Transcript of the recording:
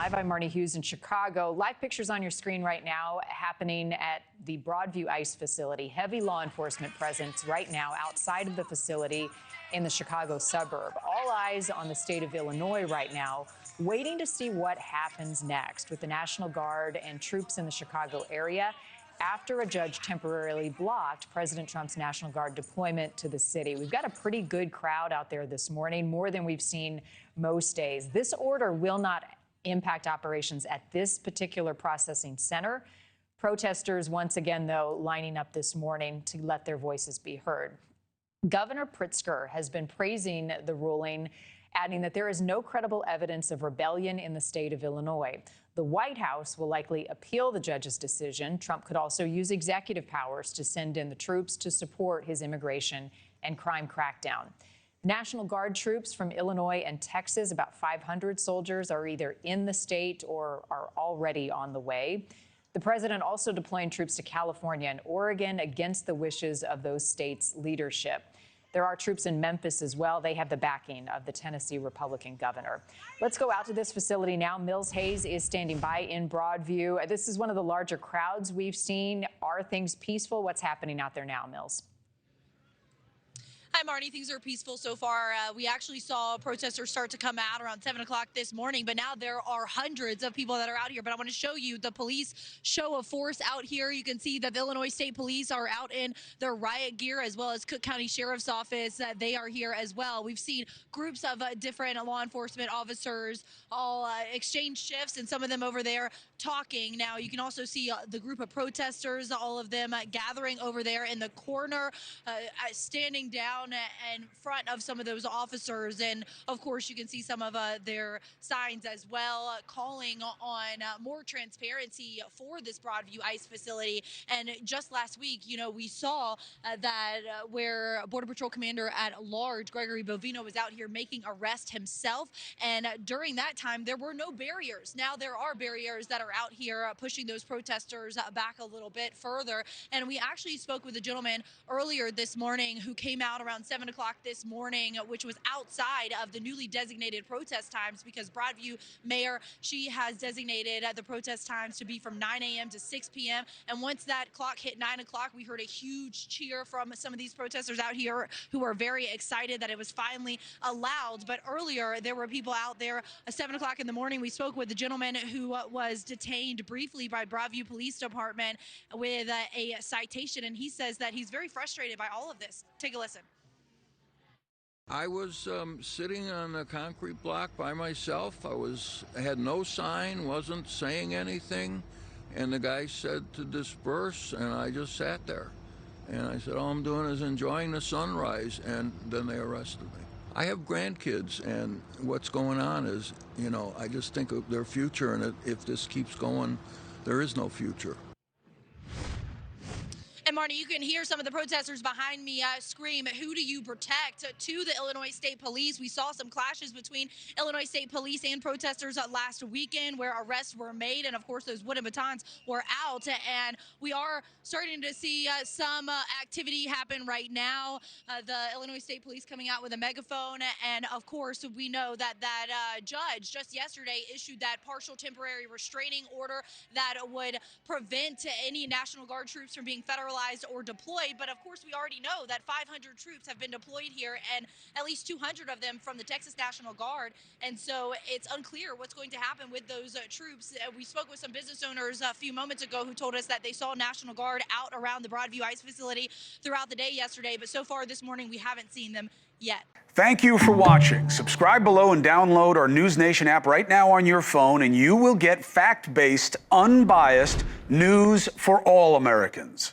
Live, I'm Marni Hughes in Chicago. Live pictures on your screen right now happening at the Broadview ICE facility. Heavy law enforcement presence right now outside of the facility in the Chicago suburb. All eyes on the state of Illinois right now, waiting to see what happens next with the National Guard and troops in the Chicago area after a judge temporarily blocked President Trump's National Guard deployment to the city. We've got a pretty good crowd out there this morning, more than we've seen most days. This order will not impact operations at this particular processing center. Protesters, once again, though, lining up this morning to let their voices be heard. Governor Pritzker has been praising the ruling, adding that there is no credible evidence of rebellion in the state of Illinois. The White House will likely appeal the judge's decision. Trump could also use executive powers to send in the troops to support his immigration and crime crackdown. National Guard troops from Illinois and Texas, about 500 soldiers, are either in the state or are already on the way. The president also deploying troops to California and Oregon against the wishes of those states' leadership. There are troops in Memphis as well. They have the backing of the Tennessee Republican governor. Let's go out to this facility now. Mills Hayes is standing by in Broadview. This is one of the larger crowds we've seen. Are things peaceful? What's happening out there now, Mills? Hi, Marni. Things are peaceful so far. We actually saw protesters start to come out around 7 o'clock this morning, but now there are hundreds of people that are out here. But I want to show you the police show of force out here. You can see that the Illinois State Police are out in their riot gear, as well as Cook County Sheriff's Office. They are here as well. We've seen groups of different law enforcement officers all exchange shifts, and some of them over there talking. Now, you can also see the group of protesters, all of them gathering over there in the corner, standing down in front of some of those officers. And of course, you can see some of their signs as well, calling on more transparency for this Broadview ICE facility. And just last week, you know, we saw that where Border Patrol Commander at Large Gregory Bovino was out here making arrest himself. And during that time, there were no barriers. Now there are barriers that are out here pushing those protesters back a little bit further. And we actually spoke with a gentleman earlier this morning who came out around 7 o'clock this morning, which was outside of the newly designated protest times, because Broadview Mayor, she has designated the protest times to be from 9 a.m. to 6 p.m. And once that clock hit 9 o'clock, we heard a huge cheer from some of these protesters out here who are very excited that it was finally allowed. But earlier, there were people out there at 7 o'clock in the morning. We spoke with the gentleman who was detained briefly by Broadview Police Department with a citation, and he says that he's very frustrated by all of this. Take a listen. I was sitting on a concrete block by myself. I had no sign, wasn't saying anything, and the guy said to disperse, and I just sat there. And I said, all I'm doing is enjoying the sunrise, and then they arrested me. I have grandkids, and what's going on is, you know, I just think of their future, and if this keeps going, there is no future. And Marni, you can hear some of the protesters behind me scream, "Who do you protect?" to the Illinois State Police. We saw some clashes between Illinois State Police and protesters last weekend where arrests were made. And of course, those wooden batons were out. And we are starting to see some activity happen right now. The Illinois State Police coming out with a megaphone. And of course, we know that judge just yesterday issued that partial temporary restraining order that would prevent any National Guard troops from being federalized or deployed. But of course, we already know that 500 troops have been deployed here, and at least 200 of them from the Texas National Guard. And so it's unclear what's going to happen with those troops. We spoke with some business owners a few moments ago who told us that they saw National Guard out around the Broadview ICE facility throughout the day yesterday, but so far this morning we haven't seen them yet. Thank you for watching. Subscribe below and download our NewsNation app right now on your phone, and you will get fact-based, unbiased news for all Americans.